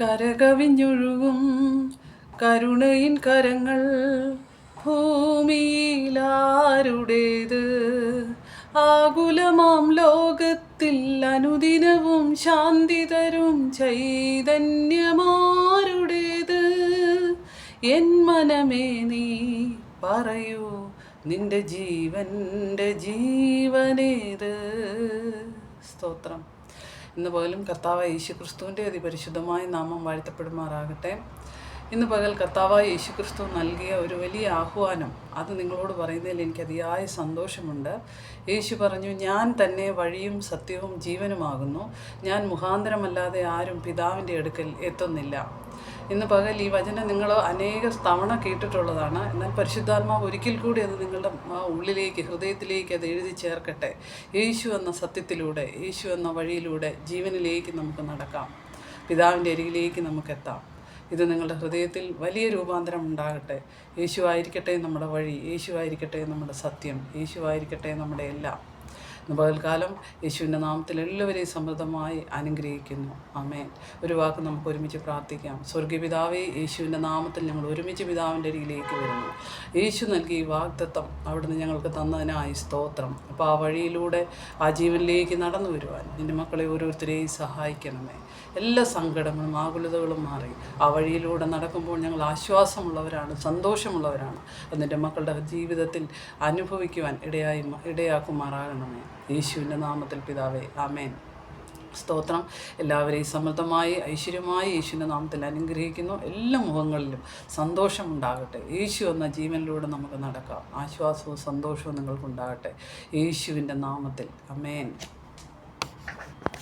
കരകവിഞ്ഞൊഴുകും കരുണയിൻ കരങ്ങൾ ഭൂമിയിലാരുടേത്? ആകുലമാം ലോകത്തിൽ അനുദിനവും ശാന്തി തരും ചൈതന്യമാരുടേത്? എൻ മനമേ നീ പറയൂ, നിന്റെ ജീവൻ്റെ ജീവനേത്? സ്തോത്രം. ഇന്ന് പകലും കർത്താവായ യേശുക്രിസ്തുവിൻ്റെ അതിപരിശുദ്ധമായ നാമം വാഴ്ത്തപ്പെടുമാറാകട്ടെ. ഇന്ന് പകൽ കർത്താവായ യേശുക്രിസ്തു നൽകിയ ഒരു വലിയ ആഹ്വാനം, അത് നിങ്ങളോട് പറയുന്നതിൽ എനിക്ക് അതിയായ സന്തോഷമുണ്ട്. യേശു പറഞ്ഞു, ഞാൻ തന്നെ വഴിയും സത്യവും ജീവനുമാകുന്നു, ഞാൻ മുഖാന്തരമല്ലാതെ ആരും പിതാവിൻ്റെ അടുക്കൽ എത്തുന്നില്ല. ഇന്ന് പകൽ ഈ വചനം നിങ്ങൾ അനേക തവണ കേട്ടിട്ടുള്ളതാണ്. എന്നാൽ പരിശുദ്ധാത്മാവ് ഒരിക്കൽ കൂടി അത് നിങ്ങളുടെ ഉള്ളിലേക്ക്, ഹൃദയത്തിലേക്ക് അത് എഴുതി ചേർക്കട്ടെ. യേശു എന്ന സത്യത്തിലൂടെ, യേശു എന്ന വഴിയിലൂടെ ജീവനിലേക്ക് നമുക്ക് നടക്കാം, പിതാവിൻ്റെ അരികിലേക്ക് നമുക്കെത്താം. ഇത് നിങ്ങളുടെ ഹൃദയത്തിൽ വലിയ രൂപാന്തരം ഉണ്ടാകട്ടെ. യേശു ആയിരിക്കട്ടെ നമ്മുടെ വഴി, യേശു ആയിരിക്കട്ടെ നമ്മുടെ സത്യം, യേശു ആയിരിക്കട്ടെ നമ്മുടെ എല്ലാം. ഇന്ന് പകൽക്കാലം യേശുവിൻ്റെ നാമത്തിൽ എല്ലാവരെയും സമൃദ്ധമായി അനുഗ്രഹിക്കുന്നു. ആമേൻ. ഒരു വാക്ക് നമുക്ക് ഒരുമിച്ച് പ്രാർത്ഥിക്കാം. സ്വർഗീയപിതാവേ, യേശുവിൻ്റെ നാമത്തിൽ ഞങ്ങൾ ഒരുമിച്ച് പിതാവിൻ്റെ അരികിലേക്ക് വരുന്നു. യേശു നൽകിയ ഈ വാഗ്ദത്തം അവിടുന്ന് ഞങ്ങൾക്ക് തന്നതിനായി സ്തോത്രം. അപ്പോൾ ആ വഴിയിലൂടെ ആ ജീവനിലേക്ക് നടന്നു വരുവാൻ നിൻ്റെ മക്കളെ ഓരോരുത്തരെയും സഹായിക്കണമേ. എല്ലാ സങ്കടങ്ങളും ആകുലതകളും മാറി ആ വഴിയിലൂടെ നടക്കുമ്പോൾ ഞങ്ങൾ ആശ്വാസമുള്ളവരാണ്, സന്തോഷമുള്ളവരാണ്. അതിൻ്റെ മക്കളുടെ ജീവിതത്തിൽ അനുഭവിക്കുവാൻ ഇടയാക്കുമാറാകണമേ. യേശുവിൻ്റെ നാമത്തിൽ പിതാവേ, ആമേൻ. സ്തോത്രം. എല്ലാവരെയും സമൃദ്ധമായി ഐശ്വര്യമായി യേശുവിൻ്റെ നാമത്തിൽ അനുഗ്രഹിക്കുന്നു. എല്ലാ മുഖങ്ങളിലും സന്തോഷമുണ്ടാകട്ടെ. യേശു എന്ന ജീവനിലൂടെ നമുക്ക് നടക്കാം. ആശ്വാസവും സന്തോഷവും നിങ്ങൾക്കുണ്ടാകട്ടെ യേശുവിൻ്റെ നാമത്തിൽ. ആമേൻ.